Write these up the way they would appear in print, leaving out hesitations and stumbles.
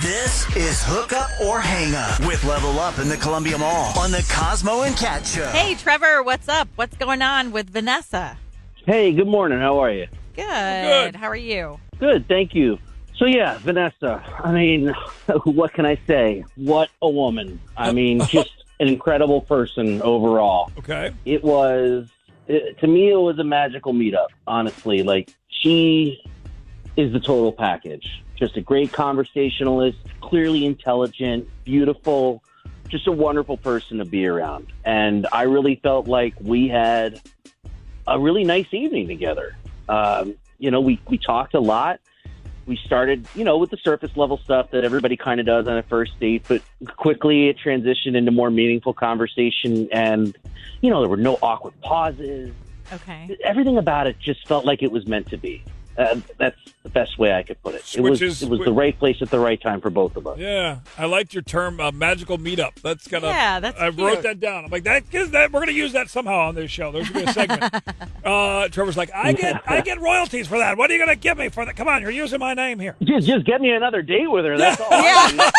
This is Hook Up or Hang Up with Level Up in the Columbia Mall on the Cosmo and Cat Show. Hey, Trevor, what's up? What's going on with Vanessa? Hey, good morning. How are you? Good. How are you? Good, thank you. So, yeah, Vanessa, I mean, what can I say? What a woman. I mean, just an incredible person overall. Okay. To me, it was a magical meetup, honestly. Like, she is the total package. Just a great conversationalist, clearly intelligent, beautiful, just a wonderful person to be around. And I really felt like we had a really nice evening together. We talked a lot. We started, with the surface level stuff that everybody kind of does on a first date, but quickly it transitioned into more meaningful conversation. And, there were no awkward pauses. Okay. Everything about it just felt like it was meant to be. That's the best way I could put it. It was the right place at the right time for both of us. Yeah, I liked your term, magical meetup. That's kind of. Yeah, that's I cute. wrote that down. I'm like, we're going to use that somehow on this show. There's going to be a segment. Trevor's like, I get royalties for that. What are you going to give me for that? Come on, you're using my name here. Just get me another date with her. That's all. Yeah.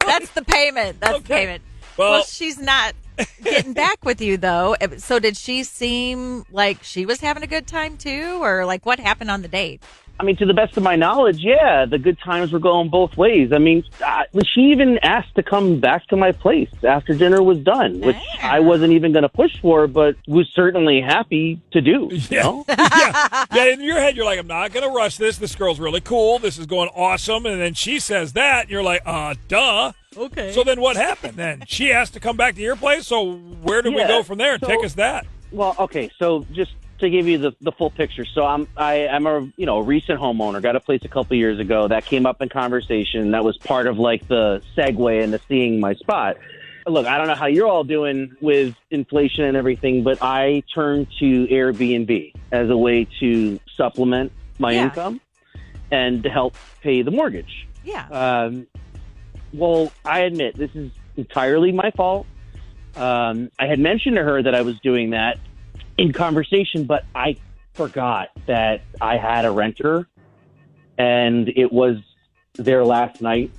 That's the payment. That's the payment. Well, she's not getting back with you, though. So did she seem like she was having a good time, too? Or, like, what happened on the date? I mean, to the best of my knowledge, yeah, the good times were going both ways. I mean, she even asked to come back to my place after dinner was done, which I wasn't even going to push for, but was certainly happy to do. Yeah. Yeah, in your head, you're like, I'm not going to rush this. This girl's really cool. This is going awesome. And then she says that, and you're like, duh. Okay. So then what happened then? She asked to come back to your place, so where do we go from there? Take us that. Well, okay, so just to give you the full picture. So I'm a recent homeowner, got a place a couple years ago that came up in conversation. That was part of like the segue into seeing my spot. Look, I don't know how you're all doing with inflation and everything, but I turned to Airbnb as a way to supplement my income and to help pay the mortgage. Yeah. Well, I admit this is entirely my fault. I had mentioned to her that I was doing that in conversation, but I forgot that I had a renter, and it was their last night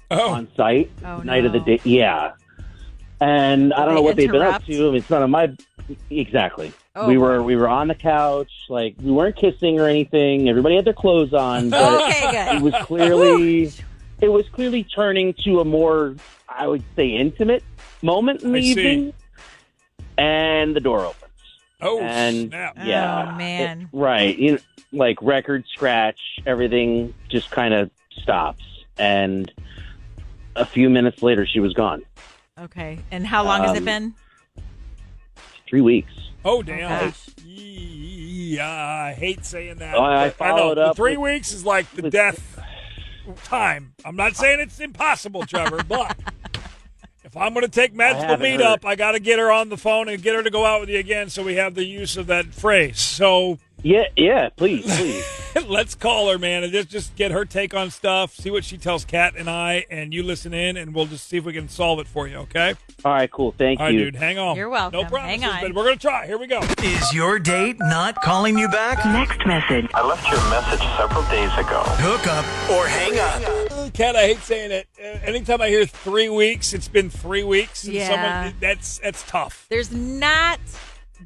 on site, night of the day. Yeah. And I don't know what they've been up to. I mean, it's none of my... Exactly. Oh. We were on the couch, like, we weren't kissing or anything. Everybody had their clothes on, but good. It was clearly turning to a more, I would say, intimate moment in the evening. And the door opens. Oh, and snap. Yeah. Oh, man. Right. Like record scratch, everything just kind of stops. And a few minutes later, she was gone. Okay. And how long has it been? 3 weeks. Oh, damn. Oh, Yeah, I hate saying that. I followed up. 3 weeks is like the death time. I'm not saying it's impossible, Trevor, but if I'm going to take magical meetup, I got to get her on the phone and get her to go out with you again so we have the use of that phrase. So yeah, please. Let's call her, man, and just get her take on stuff, see what she tells Kat and I, and you listen in, and we'll just see if we can solve it for you, okay? All right, cool. Thank you. All right, dude, hang on. You're welcome. No promises, Hang on. but we're going to try. Here we go. Is your date not calling you back? Next message. I left you a message several days ago. Hook up or hang up. Kat, I hate saying it. Anytime I hear 3 weeks, it's been 3 weeks. And Yeah. That's tough. There's not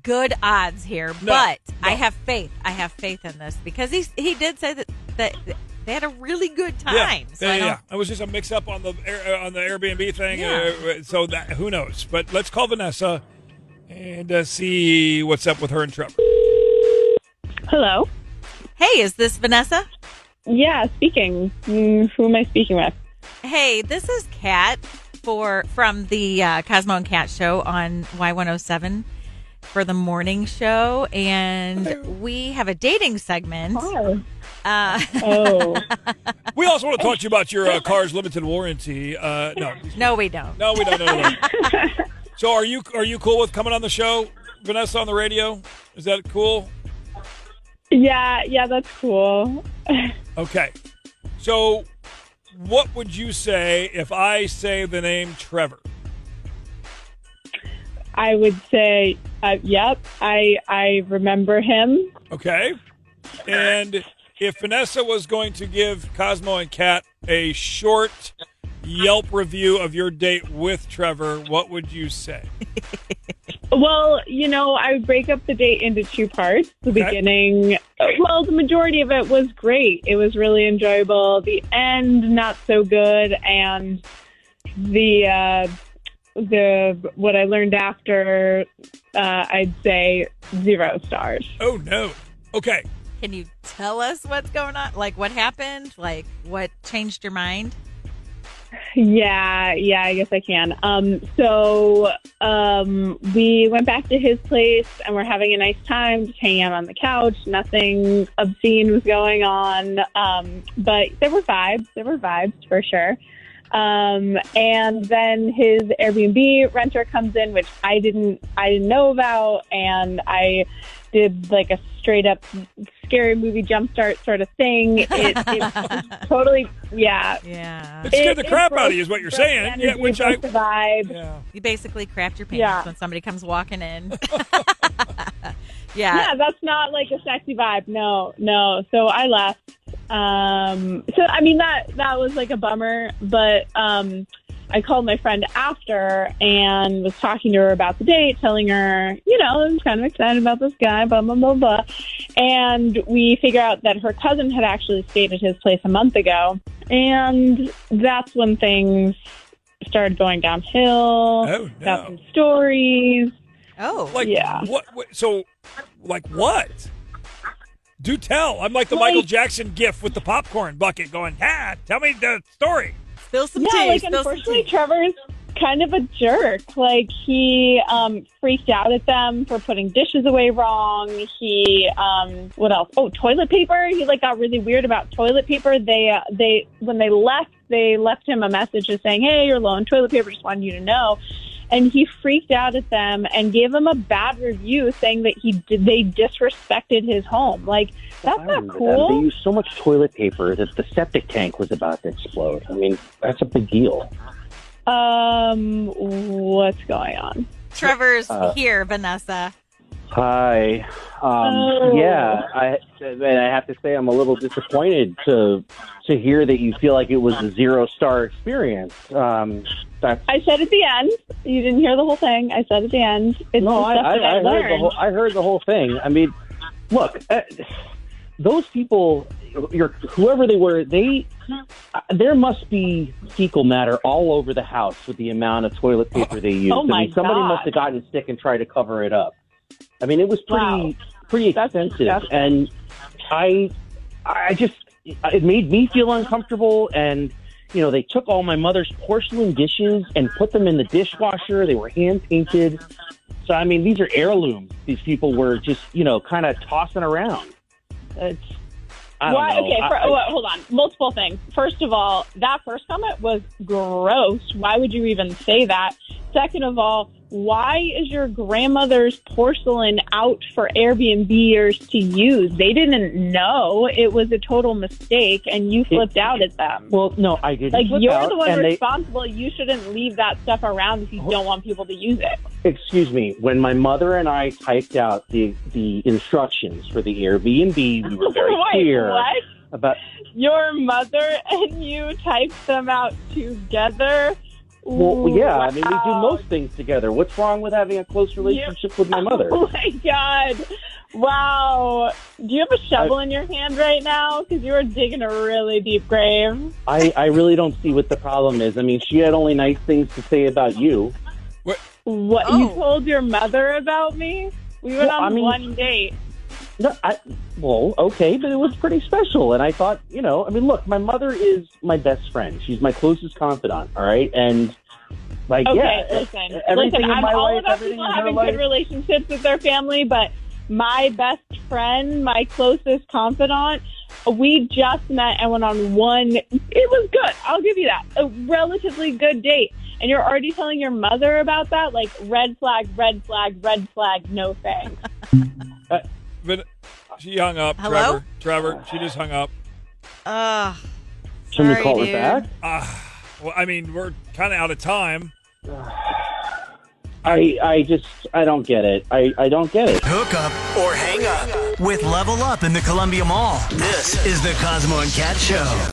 good odds here, but I have faith. I have faith in this because he did say that they had a really good time. Yeah. It was just a mix-up on the Airbnb thing. Yeah. So that who knows? But let's call Vanessa and see what's up with her and Trevor. Hello. Hey, is this Vanessa? Yeah, speaking. Who am I speaking with? Hey, this is Kat from the Cosmo and Cat show on Y107 for the morning show, and we have a dating segment. Oh. We also want to talk to you about your car's limited warranty. No, we don't. No, we don't. No. So, are you cool with coming on the show, Vanessa, on the radio? Is that cool? Yeah, that's cool. Okay. So, what would you say if I say the name Trevor? I would say, yep, I remember him. Okay. And if Vanessa was going to give Cosmo and Kat a short Yelp review of your date with Trevor, what would you say? Well, I would break up the date into two parts. The beginning, the majority of it was great. It was really enjoyable. The end, not so good. And the what I learned after, I'd say 0 stars. Oh, no. Okay. Can you tell us what's going on? Like, what happened? Like, what changed your mind? Yeah, I guess I can. So we went back to his place and we're having a nice time, just hanging out on the couch. Nothing obscene was going on, but there were vibes for sure. And then his Airbnb renter comes in, which I didn't know about, and I did like a straight up scary movie jumpstart sort of thing. It totally, yeah. It scared the crap out of you, is what you're saying. Yeah, which I the vibe. Yeah. You basically crapped your pants when somebody comes walking in. Yeah, that's not like a sexy vibe. No. So I left. So I mean that was like a bummer, but I called my friend after and was talking to her about the date, telling her, I'm kind of excited about this guy, blah, blah, blah, blah. And we figure out that her cousin had actually stayed at his place a month ago. And that's when things started going downhill. Oh, no. Got some stories. Oh. Like, yeah. What? So, like what? Do tell. I'm like the Michael Jackson gif with the popcorn bucket going, tell me the story. Spill some tea. Yeah, like, spill unfortunately, some tea. Trevor's kind of a jerk. Like, he freaked out at them for putting dishes away wrong. He, what else? Oh, toilet paper. He, got really weird about toilet paper. They when they left him a message just saying, hey, you're low on toilet paper, just wanted you to know. And he freaked out at them and gave them a bad review, saying that they disrespected his home. Like, that's not cool. They used so much toilet paper that the septic tank was about to explode. I mean, that's a big deal. What's going on? Trevor's here, Vanessa. Hi. Yeah, I have to say I'm a little disappointed to hear that you feel like it was a 0-star experience. I said at the end. You didn't hear the whole thing. I said at the end. It's no, I heard the whole thing. I mean, look, those people, whoever they were, there must be fecal matter all over the house with the amount of toilet paper they used. Oh my somebody God. must have gotten sick and tried to cover it up. I mean, it was pretty extensive, and I just, it made me feel uncomfortable. And they took all my mother's porcelain dishes and put them in the dishwasher. They were hand painted. So I mean, these are heirlooms. These people were just kind of tossing around. I don't know. Okay, hold on. Multiple things. First of all, that first comment was gross. Why would you even say that? Second of all, why is your grandmother's porcelain out for Airbnbers to use? They didn't know. It was a total mistake, and you flipped out at them. Well, no, I didn't. Like, flip you're out, the one and responsible. You shouldn't leave that stuff around if you don't want people to use it. Excuse me. When my mother and I typed out the instructions for the Airbnb, we were very clear what? about. Your mother and you typed them out together? Well, yeah. I mean, we do Wow. most things together. What's wrong with having a close relationship with my mother? Oh, my God. Wow. Do you have a shovel in your hand right now? Because you are digging a really deep grave. I really don't see what the problem is. I mean, she had only nice things to say about you. What? Oh. You told your mother about me? We went on one date. No, well, okay, but it was pretty special. And I thought, I mean, look, my mother is my best friend. She's my closest confidant, all right? And, Okay, yeah, listen, everything in I'm my all life, about everything people in her having life. good relationships with their family, but my best friend, my closest confidant, we just met and went on one. It was good. I'll give you that. A relatively good date. And you're already telling your mother about that? Like, red flag, red flag, red flag, no thanks. But she hung up. Hello? Trevor, she just hung up. Can we Sorry, call dude. her back? Well, I mean, we're kind of out of time. I don't get it. I don't get it. Hook up or hang up. with Level Up in the Columbia Mall. This is the Cosmo and Cat Show.